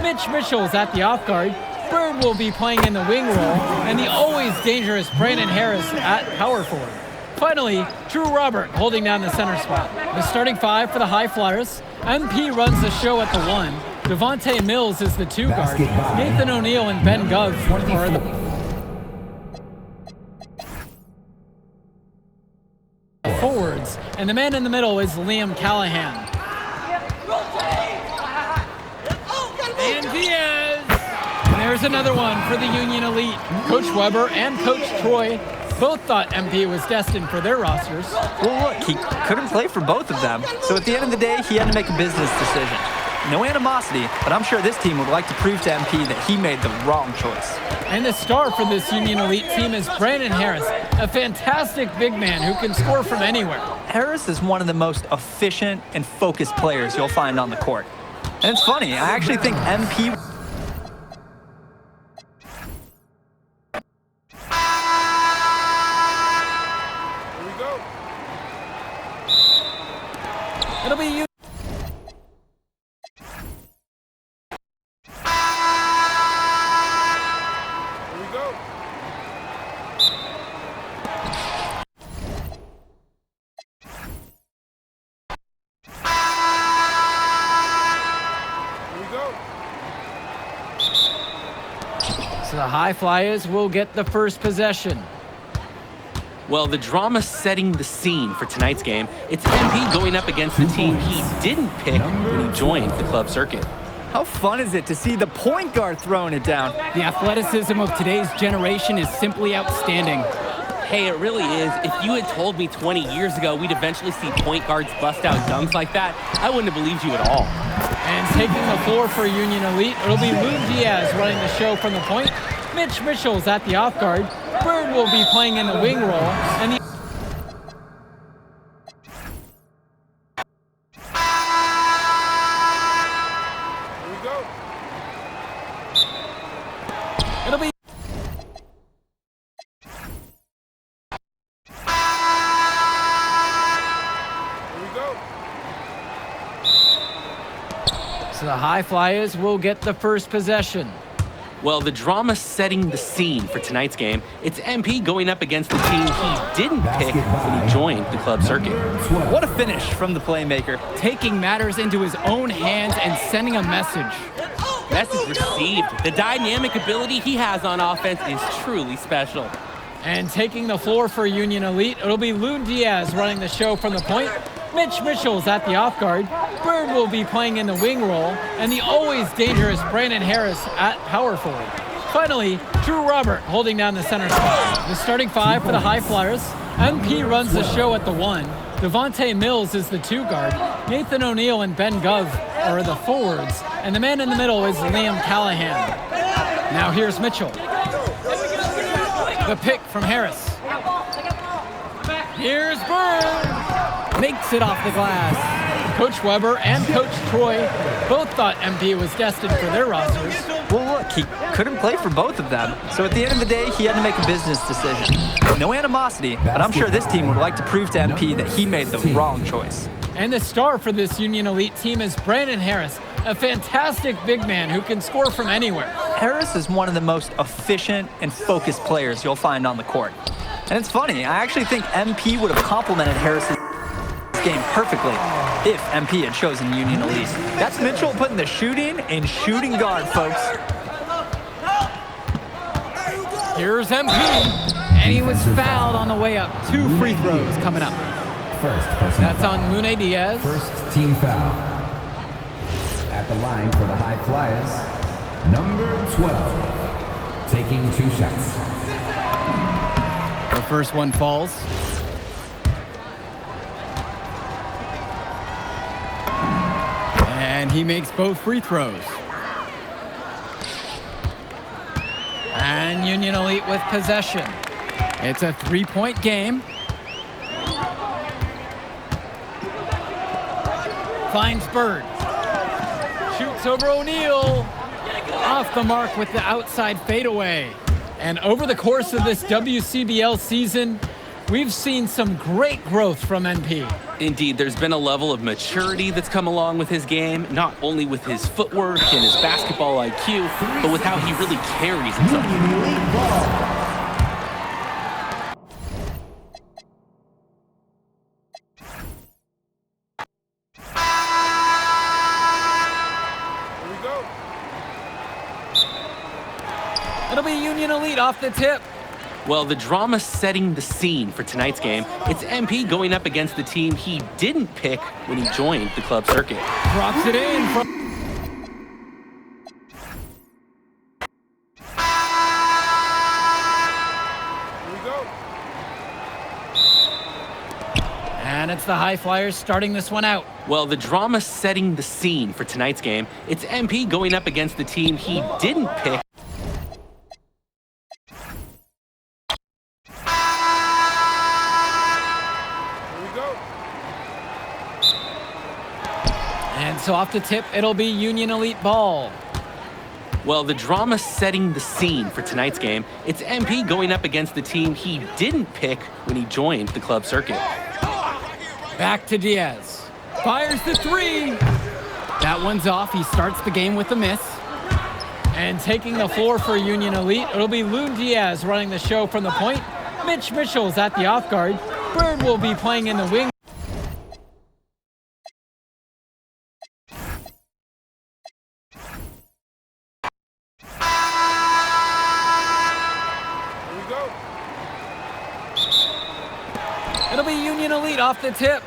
Mitch Mitchell's at the off guard. Bird will be playing in the wing role, and the always dangerous Brandon Harris at power forward. Finally, Drew Robert holding down the center spot. The starting five for the High Flyers. MP runs the show at the 1. Devontae Mills is the 2 guard. Nathan O'Neill and Ben Gov are the forwards, and the man in the middle is Liam Callahan. And Diaz! And there's another one for the Union Elite. Coach Weber and Coach Troy both thought MP was destined for their rosters. Well, look, he couldn't play for both of them. So at the end of the day, he had to make a business decision. No animosity, but I'm sure this team would like to prove to MP that he made the wrong choice. And the star for this Union Elite team is Brandon Harris, a fantastic big man who can score from anywhere. Harris is one of the most efficient and focused players you'll find on the court. And it's funny, I actually think MP... It'll be you. So the High Flyers will get the first possession. Well, the drama setting the scene for tonight's game. It's MP going up against the team he didn't pick when he joined the club circuit. How fun is it to see the point guard throwing it down? The athleticism of today's generation is simply outstanding. Hey, it really is. If you had told me 20 years ago we'd eventually see point guards bust out dunks like that, I wouldn't have believed you at all. And taking the floor for Union Elite, it'll be Lou Diaz running the show from the point. Mitch Mitchell's at the off guard. Bird will be playing in the wing role, and the it'll be so the High Flyers will get the first possession. Well, the drama setting the scene for tonight's game. It's MP going up against the team he didn't pick when he joined the club circuit. What a finish from the playmaker. Taking matters into his own hands and sending a message. Message received. The dynamic ability he has on offense is truly special. And taking the floor for Union Elite, it'll be Lou Diaz running the show from the point. Mitch Mitchell's at the off guard. Bird will be playing in the wing role, and the always dangerous Brandon Harris at power forward. Finally, Drew Robert holding down the center spot. The starting five for the High Flyers. MP runs the show at the 1. Devontae Mills is the 2 guard. Nathan O'Neill and Ben Gov are the forwards, and the man in the middle is Liam Callahan. Now here's Mitchell. The pick from Harris. Here's Bird. Makes it off the glass. Coach Weber and Coach Troy both thought MP was destined for their rosters. Well, look, he couldn't play for both of them. So at the end of the day, he had to make a business decision. No animosity, but I'm sure this team would like to prove to MP that he made the wrong choice. And the star for this Union Elite team is Brandon Harris, a fantastic big man who can score from anywhere. Harris is one of the most efficient and focused players you'll find on the court. And it's funny, I actually think MP would have complemented Harris's game perfectly if MP had chosen Union Elite. That's Mitchell putting the shooting in shooting guard, folks. Here's MP, and he was fouled on the way up. 2 free throws coming up. That's on Lune Diaz. First team foul. At the line for the High Flyers, number 12, taking 2 shots. The first one falls. And he makes both free throws. And Union Elite with possession. It's a 3-point game. Finds Bird. Shoots over O'Neill. Off the mark with the outside fadeaway. And over the course of this WCBL season, We've seen some great growth from NP. Indeed, there's been a level of maturity that's come along with his game, not only with his footwork and his basketball IQ, but with how he really carries himself. It'll be Union Elite off the tip. Well, the drama setting the scene for tonight's game, it's MP going up against the team he didn't pick when he joined the club circuit. Drops it in from... And it's the High Flyers starting this one out. Well, the drama setting the scene for tonight's game, it's MP going up against the team he didn't pick. And so off the tip, it'll be Union Elite ball. Well, the drama setting the scene for tonight's game, it's MP going up against the team he didn't pick when he joined the club circuit. Back to Diaz. Fires the three. That one's off. He starts the game with a miss. And taking the floor for Union Elite, it'll be Loon Diaz running the show from the point. Mitch Mitchell's at the off guard. Bird will be playing in the wing. It'll be Union Elite off the tip.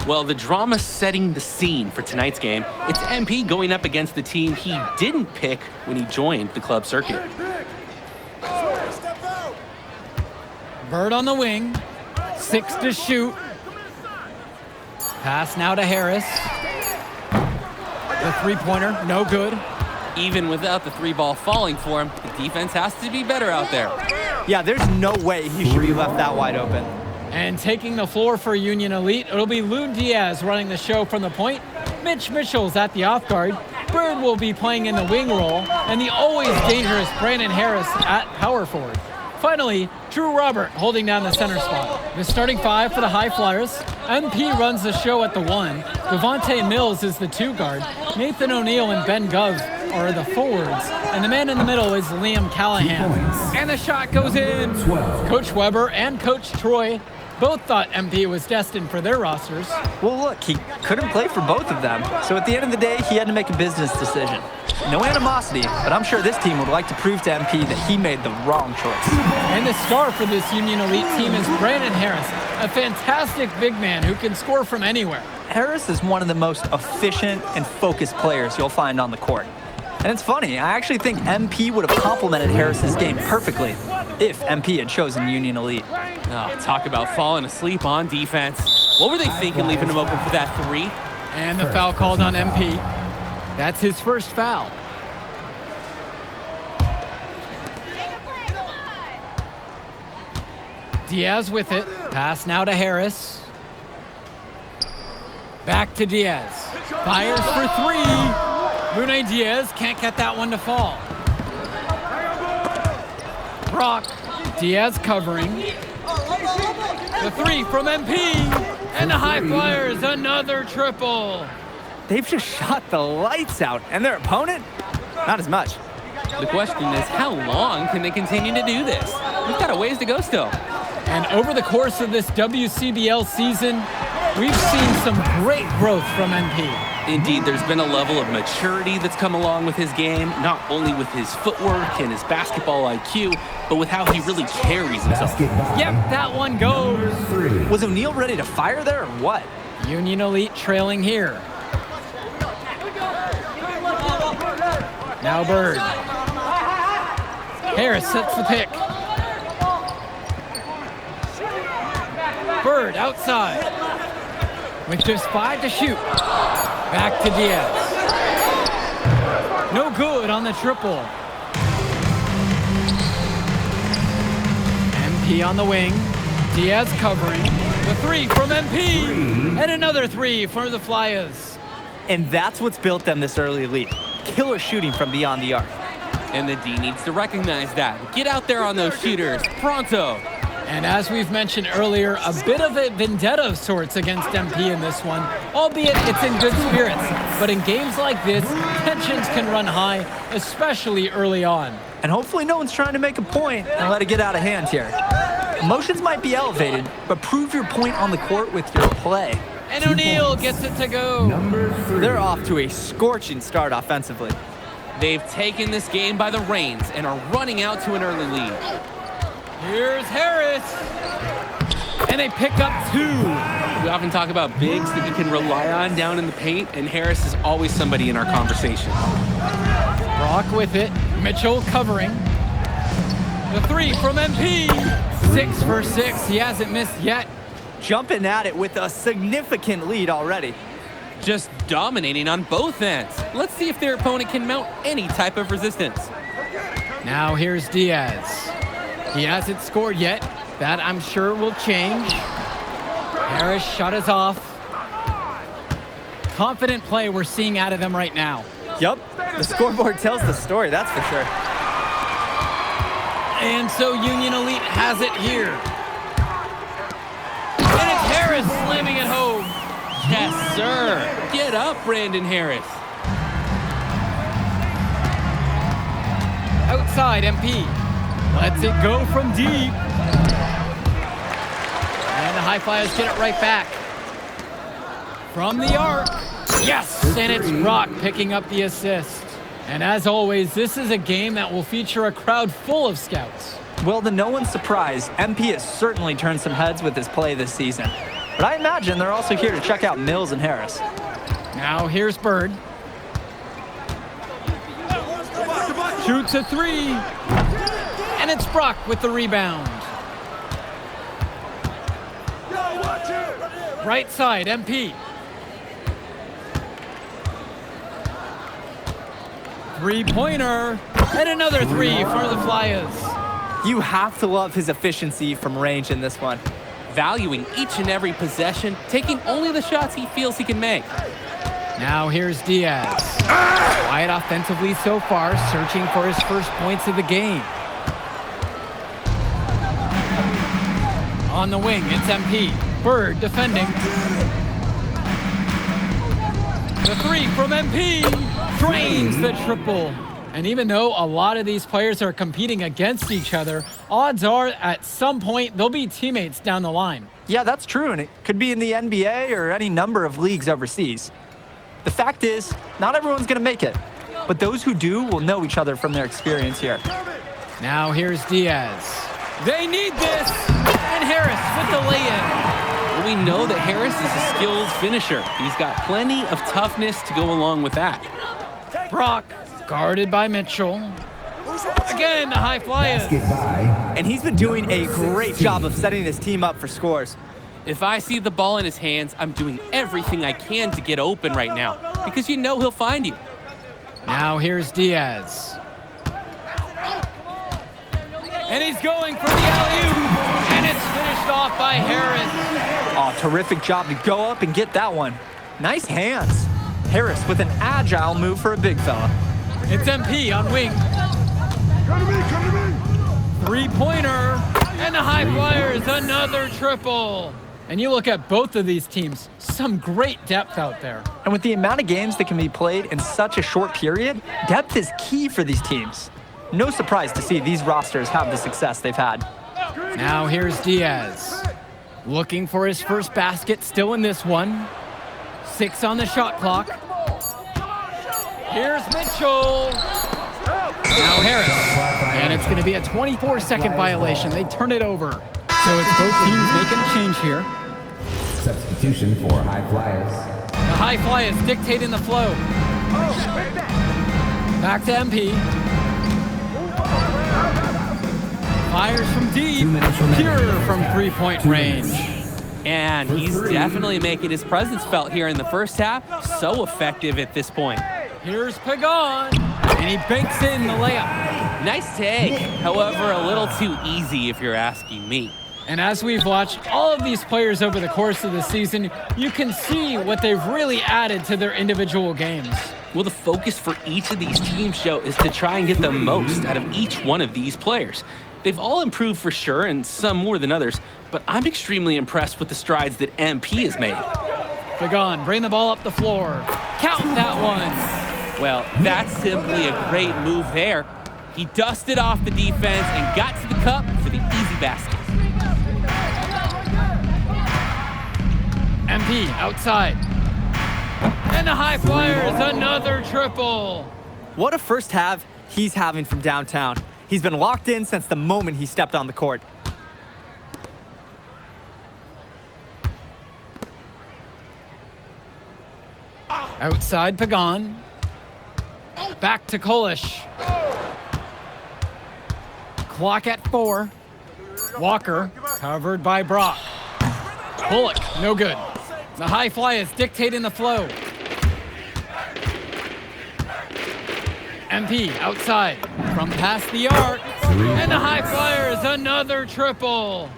Well, the drama setting the scene for tonight's game, it's MP going up against the team he didn't pick when he joined the club circuit. Bird on the wing. 6 to shoot. Pass now to Harris. The three-pointer, no good. Even without the three ball falling for him, the defense has to be better out there. Yeah, there's no way he should be left that wide open. And taking the floor for Union Elite, it'll be Loon Diaz running the show from the point. Mitch Mitchell's at the off guard. Bird will be playing in the wing role, and the always dangerous Brandon Harris at power forward. Finally, Drew Robert holding down the center spot. The starting five for the High Flyers. MP runs the show at the 1. Devontae Mills is the 2 guard. Nathan O'Neill and Ben Govs are the forwards. And the man in the middle is Liam Callahan. And the shot goes in. Coach Weber and Coach Troy both thought MP was destined for their rosters. Well, look, he couldn't play for both of them. So at the end of the day, he had to make a business decision. No animosity, but I'm sure this team would like to prove to MP that he made the wrong choice. And the star for this Union Elite team is Brandon Harris, a fantastic big man who can score from anywhere. Harris is one of the most efficient and focused players you'll find on the court. And it's funny, I actually think MP would have complemented Harris's game perfectly if MP had chosen Union Elite. Oh, talk about falling asleep on defense. What were they thinking leaving him open for that three? And the foul called on MP. That's his first foul. Diaz with it. Pass now to Harris. Back to Diaz. Fires for 3. Lune Diaz can't get that one to fall. Brock. Diaz covering. The 3 from MP. And the High Flyers, another triple. They've just shot the lights out, and their opponent, not as much. The question is, how long can they continue to do this? We've got a ways to go still. And over the course of this WCBL season, we've seen some great growth from MP. Indeed, there's been a level of maturity that's come along with his game, not only with his footwork and his basketball IQ, but with how he really carries himself. Yep, that one goes. Was O'Neill ready to fire there or what? Union Elite trailing here. Now Bird. Harris sets the pick. Bird outside. With just 5 to shoot. Back to Diaz. No good on the triple. MP on the wing. Diaz covering. The 3 from MP. And another 3 for the Flyers. And that's what's built them this early lead. Killer shooting from beyond the arc. And the D needs to recognize that. Get out there on those shooters. Pronto. And as we've mentioned earlier, a bit of a vendetta of sorts against MP in this one, albeit it's in good spirits. But in games like this, tensions can run high, especially early on. And hopefully no one's trying to make a point and let it get out of hand here. Emotions might be elevated, but prove your point on the court with your play. And O'Neal gets it to go. Number 3. They're off to a scorching start offensively. They've taken this game by the reins and are running out to an early lead. Here's Harris. And they pick up 2. We often talk about bigs that you can rely on down in the paint, and Harris is always somebody in our conversation. Brock with it. Mitchell covering. The 3 from MP. 6 for 6. He hasn't missed yet. Jumping at it with a significant lead already. Just dominating on both ends. Let's see if their opponent can mount any type of resistance. Now here's Diaz. He hasn't scored yet. That, I'm sure, will change. Harris shot is off. Confident play we're seeing out of them right now. Yup, the scoreboard tells the story, that's for sure. And so Union Elite has it here. And it's Harris slamming it home. Yes, sir. Get up, Brandon Harris. Outside MP. Lets it go from deep. And the High Flyers get it right back. From the arc. Yes! And it's Brock picking up the assist. And as always, this is a game that will feature a crowd full of scouts. Well, to no one's surprise, MP has certainly turned some heads with his play this season. But I imagine they're also here to check out Mills and Harris. Now here's Bird. Shoots a 3. And it's Brock with the rebound. Right side, MP. 3-pointer. And another 3 for the Flyers. You have to love his efficiency from range in this one. Valuing each and every possession, taking only the shots he feels he can make. Now here's Diaz. Quiet offensively so far, searching for his first points of the game. On the wing, it's MP. Bird defending. The 3 from MP. Drains the triple. And even though a lot of these players are competing against each other, odds are at some point they'll be teammates down the line. Yeah, that's true, and it could be in the NBA or any number of leagues overseas. The fact is, not everyone's going to make it, but those who do will know each other from their experience here. Now here's Diaz. They need this! And Harris with the lay-in. We know that Harris is a skilled finisher. He's got plenty of toughness to go along with that. Brock, guarded by Mitchell. Again, the High Flyers. And he's been doing a great job of setting his team up for scores. If I see the ball in his hands, I'm doing everything I can to get open right now, because you know he'll find you. Now here's Diaz. And he's going for the alley-oop. And it's finished off by Harris. Oh, terrific job to go up and get that one. Nice hands. Harris with an agile move for a big fella. It's MP on wing. 3-pointer. And the High Flyers, another triple. And you look at both of these teams, some great depth out there. And with the amount of games that can be played in such a short period, depth is key for these teams. No surprise to see these rosters have the success they've had. Now here's Diaz. Looking for his first basket, still in this one. 6 on the shot clock. Here's Mitchell. Now Harris. And it's going to be a 24-second violation. They turn it over. So it's both teams making a change here. Substitution for High Flyers. The High Flyers dictating the flow. Back to MP. Fires from deep. Pure from three-point range. And he's definitely making his presence felt here in the first half. So effective at this point. Here's Pagan. And he banks in the layup. Nice take. However, a little too easy if you're asking me. And as we've watched all of these players over the course of the season, you can see what they've really added to their individual games. Well, the focus for each of these teams, Joe, is to try and get the most out of each one of these players. They've all improved for sure, and some more than others, but I'm extremely impressed with the strides that MP has made. Pagan, bring the ball up the floor. Count that one. Well, that's simply a great move there. He dusted off the defense and got to the cup for the easy basket. MP outside. And the high flyers, another triple. What a first half he's having from downtown. He's been locked in since the moment he stepped on the court. Outside Pagan. Back to Kolish. Clock at 4. Walker covered by Brock. Bullock, no good. The high fly is dictating the flow. MP outside from past the arc. And the high flyers, another triple.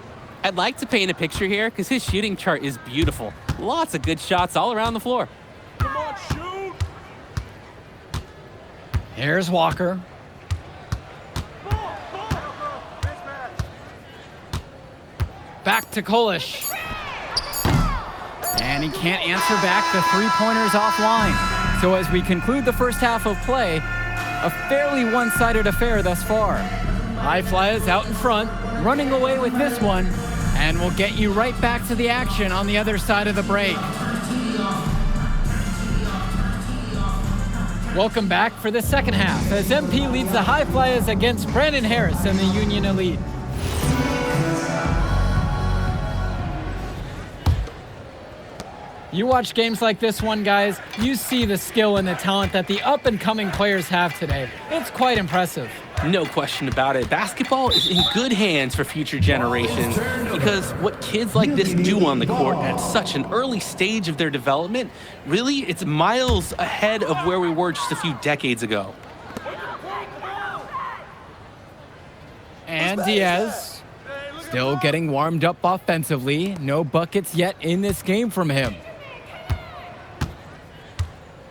I'd like to paint a picture here because his shooting chart is beautiful. Lots of good shots all around the floor. Here's Walker. Back to Kolish. And he can't answer back. The three-pointers offline. So as we conclude the first half of play, a fairly one-sided affair thus far. High Flyers out in front, running away with this one, and we'll get you right back to the action on the other side of the break. Welcome back for the second half as MP leads the High Flyers against Brandon Harris and the Union Elite. You watch games like this one, guys, you see the skill and the talent that the up-and-coming players have today. It's quite impressive. No question about it. Basketball is in good hands for future generations because what kids like this do on the court at such an early stage of their development, really, it's miles ahead of where we were just a few decades ago. And Diaz, still getting warmed up offensively. No buckets yet in this game from him.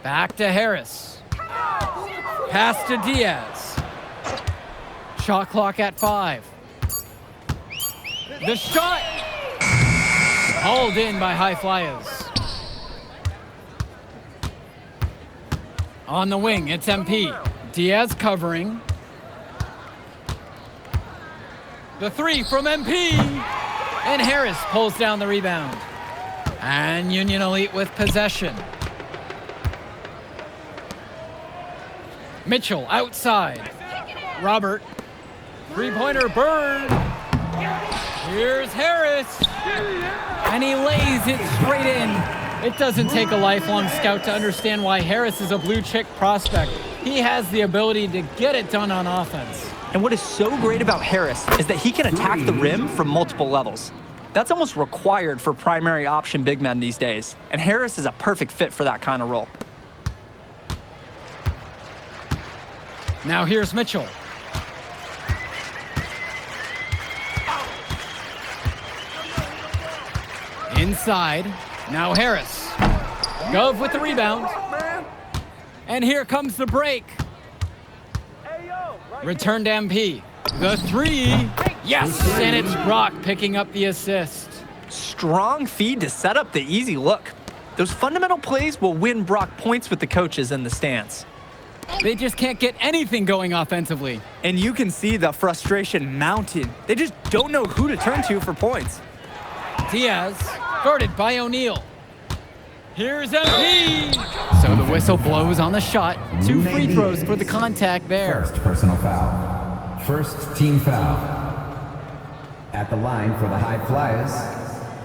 Back to Harris. Pass to Diaz. Shot clock at 5. The shot! Hauled in by High Flyers. On the wing, it's MP. Diaz covering. The three from MP. And Harris pulls down the rebound. And Union Elite with possession. Mitchell outside. Robert. Three-pointer Bird. Here's Harris. And he lays it straight in. It doesn't take a lifelong scout to understand why Harris is a blue-chip prospect. He has the ability to get it done on offense. And what is so great about Harris is that he can attack the rim from multiple levels. That's almost required for primary option big men these days. And Harris is a perfect fit for that kind of role. Now here's Mitchell. Inside. Now Harris. Gove with the rebound. And here comes the break. Return to MP. The three. Yes, and it's Brock picking up the assist. Strong feed to set up the easy look. Those fundamental plays will win Brock points with the coaches in the stands. They just can't get anything going offensively. And you can see the frustration mounting. They just don't know who to turn to for points. Diaz, guarded by O'Neal. Here's MP. So the whistle blows on the shot. 2 free throws for the contact there. First personal foul. First team foul. At the line for the High Flyers,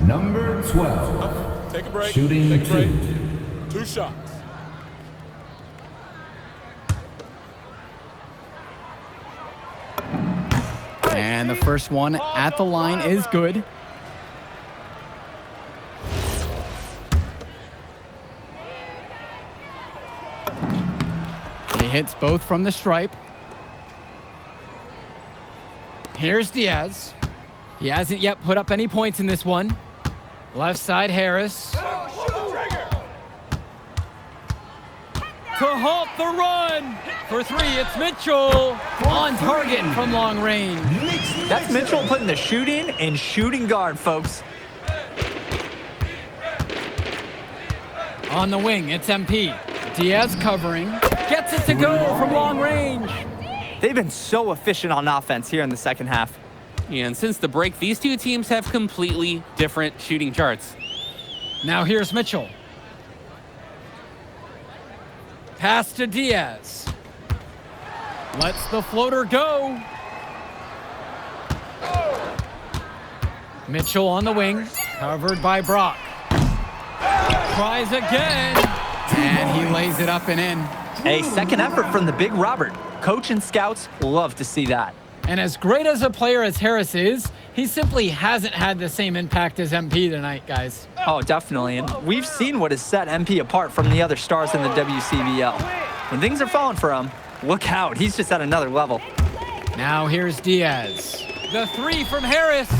number 12. Take a break. Shooting Take a break. 2. 2 shots. And the first one at the line is good. He hits both from the stripe. Here's Diaz. He hasn't yet put up any points in this one. Left side, Harris. To halt the run. For three, it's Mitchell. On target from long range. That's Mitchell putting the shooting in shooting guard, folks. On the wing, it's MP. Diaz covering. Gets it to go from long range. They've been so efficient on offense here in the second half. Yeah, and since the break, these two teams have completely different shooting charts. Now here's Mitchell. Pass to Diaz. Lets the floater go. Mitchell on the wing, covered by Brock. Tries again, and he lays it up and in. A second effort from the big Robert. Coach and scouts love to see that. And as great as a player as Harris is, he simply hasn't had the same impact as MP tonight, guys. Oh, definitely. And we've seen what has set MP apart from the other stars in the WCBL. When things are falling for him, look out. He's just at another level. Now here's Diaz. The three from Harris.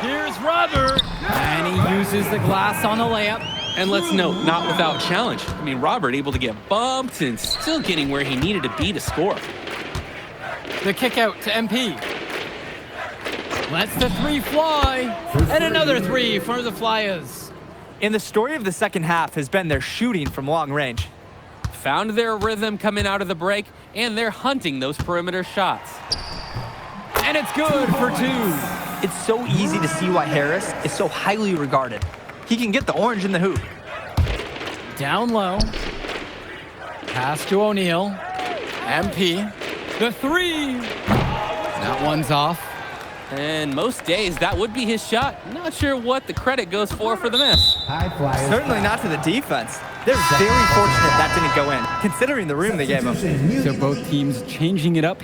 Here's Robert. And he uses the glass on the layup. And let's note, not without challenge. I mean, Robert able to get bumped and still getting where he needed to be to score. The kick out to MP. Lets the three fly. And another three for the Flyers. And the story of the second half has been their shooting from long range. Found their rhythm coming out of the break, and they're hunting those perimeter shots. And it's good for two. It's so easy to see why Harris is so highly regarded. He can get the orange in the hoop. Down low. Pass to O'Neal. MP. The three. That one's off. And most days, that would be his shot. Not sure what the credit goes for the miss. High Flyers. Certainly not to the defense. They're very fortunate that didn't go in, considering the room they gave him. So both teams changing it up.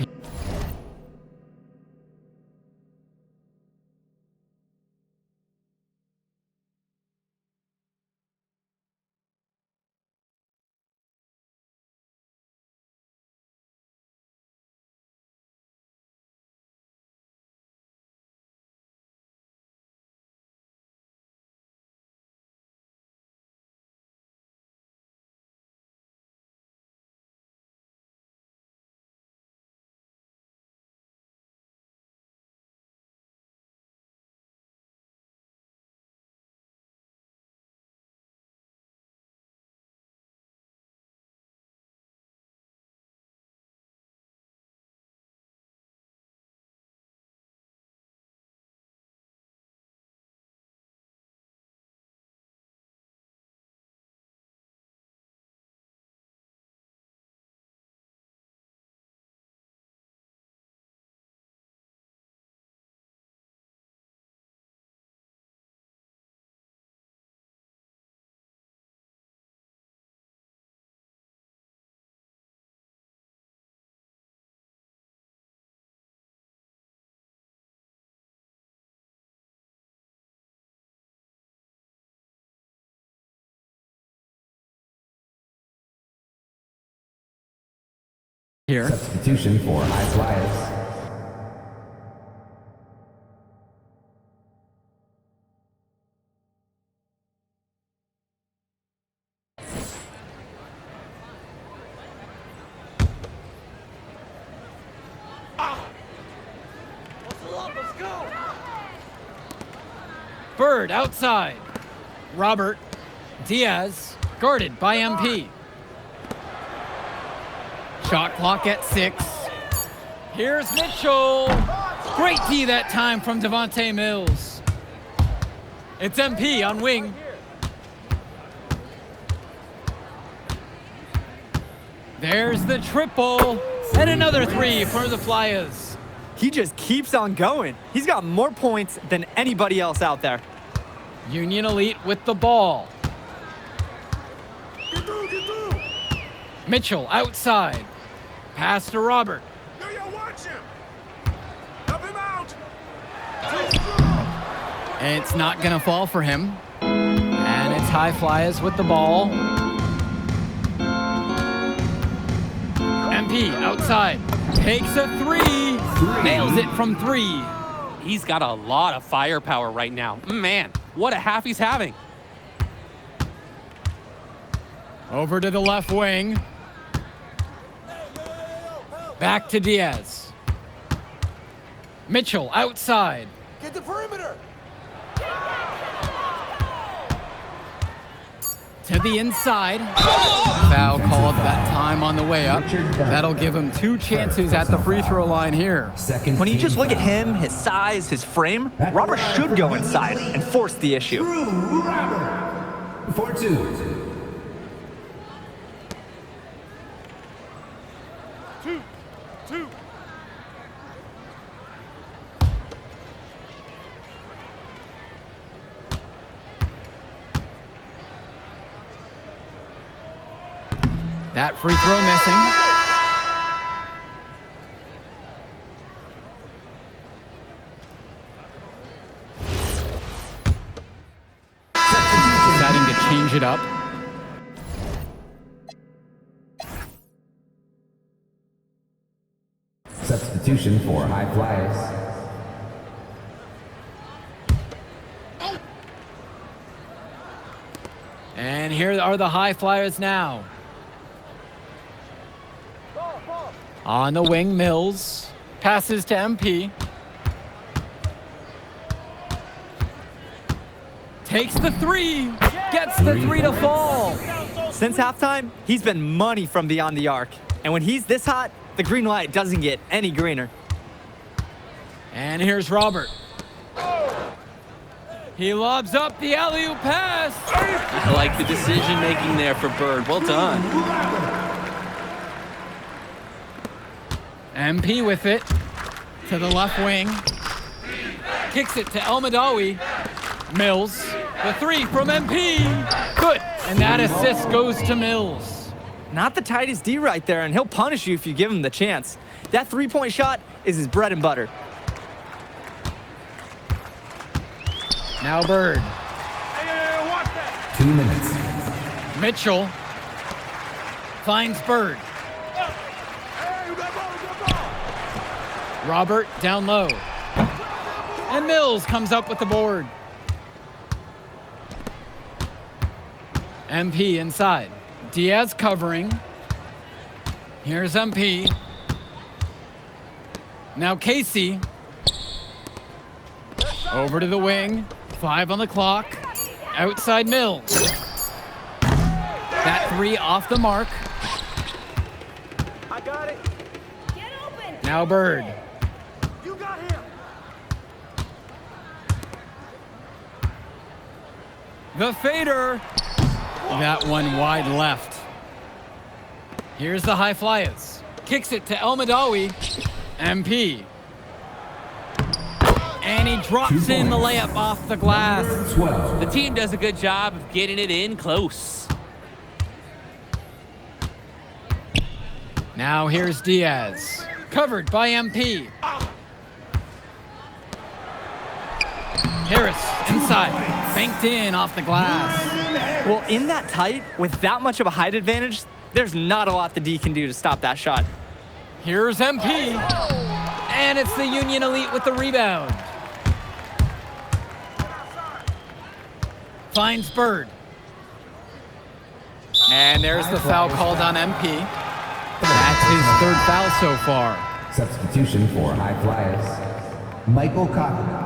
Here. Substitution for High Flyers. Bird outside. Robert. Diaz guarded by MP. Shot clock at 6. Here's Mitchell. Great D that time from Devontae Mills. It's MP on wing. There's the triple. And another three for the Flyers. He just keeps on going. He's got more points than anybody else out there. Union Elite with the ball. Mitchell outside. Pass to Robert. It's not going to fall for him. And it's High Flyers with the ball. MP outside. Takes a three. Nails it from 3. He's got a lot of firepower right now. Man, what a half he's having. Over to the left wing. Back to Diaz. Mitchell outside. Get the perimeter. To the inside. Foul called that time on the way up. That'll give him 2 chances at the free throw line here. Second When you team just look at foul. him, his size, his frame, Robert should go inside and force the issue. Drew Robert for 2. That free throw missing. Deciding to change it up. Substitution for High Flyers. And here are the High Flyers now. On the wing, Mills. Passes to MP. Takes the 3. Gets the 3 to fall. Since halftime, he's been money from beyond the arc. And when he's this hot, the green light doesn't get any greener. And here's Robert. He lobs up the alley-oop pass. I like the decision making there for Bird. Well done. MP with it to the left wing. Kicks it to El Madawi. Mills. The 3 from MP. Good. And that assist goes to Mills. Not the tightest D right there, and he'll punish you if you give him the chance. That 3-point shot is his bread and butter. Now Bird. 2 minutes. Mitchell finds Bird. Robert down low. And Mills comes up with the board. MP inside. Diaz covering. Here's MP. Now Casey. Over to the wing. 5 on the clock. Outside Mills. That 3 off the mark. I got it. Now Bird. You got him. The fader. That one wide left. Here's the High Flyers. Kicks it to El Madawi. MP. And he drops in the layup off the glass. 12. The team does a good job of getting it in close. Now here's Diaz. Covered by MP. Harris inside. Banked in off the glass. Well, in that tight, with that much of a height advantage, there's not a lot the D can do to stop that shot. Here's MP. And it's the Union Elite with the rebound. Finds Bird. And there's the foul called on MP. That's his 3rd foul so far. Substitution for High Flyers. Michael Cochran.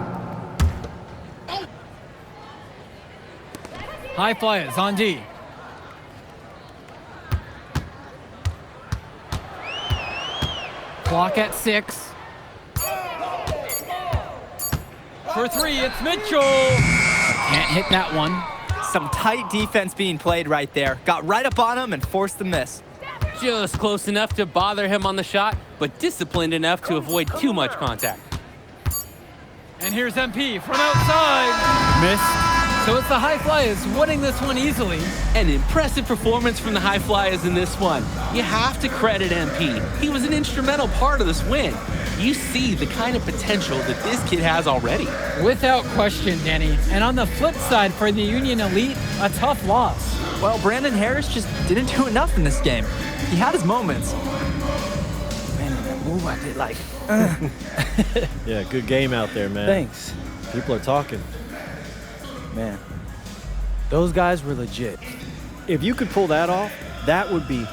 High Flyers on D. Clock at 6. For 3, it's Mitchell. Can't hit that one. Some tight defense being played right there. Got right up on him and forced the miss. Just close enough to bother him on the shot, but disciplined enough to avoid too much contact. And here's MP from outside. Missed. So it's the High Flyers winning this one easily. An impressive performance from the High Flyers in this one. You have to credit MP. He was an instrumental part of this win. You see the kind of potential that this kid has already. Without question, Danny. And on the flip side for the Union Elite, a tough loss. Well, Brandon Harris just didn't do enough in this game. He had his moments. Man, that move I did like. Yeah, good game out there, man. Thanks. People are talking. Man, those guys were legit. If you could pull that off, that would be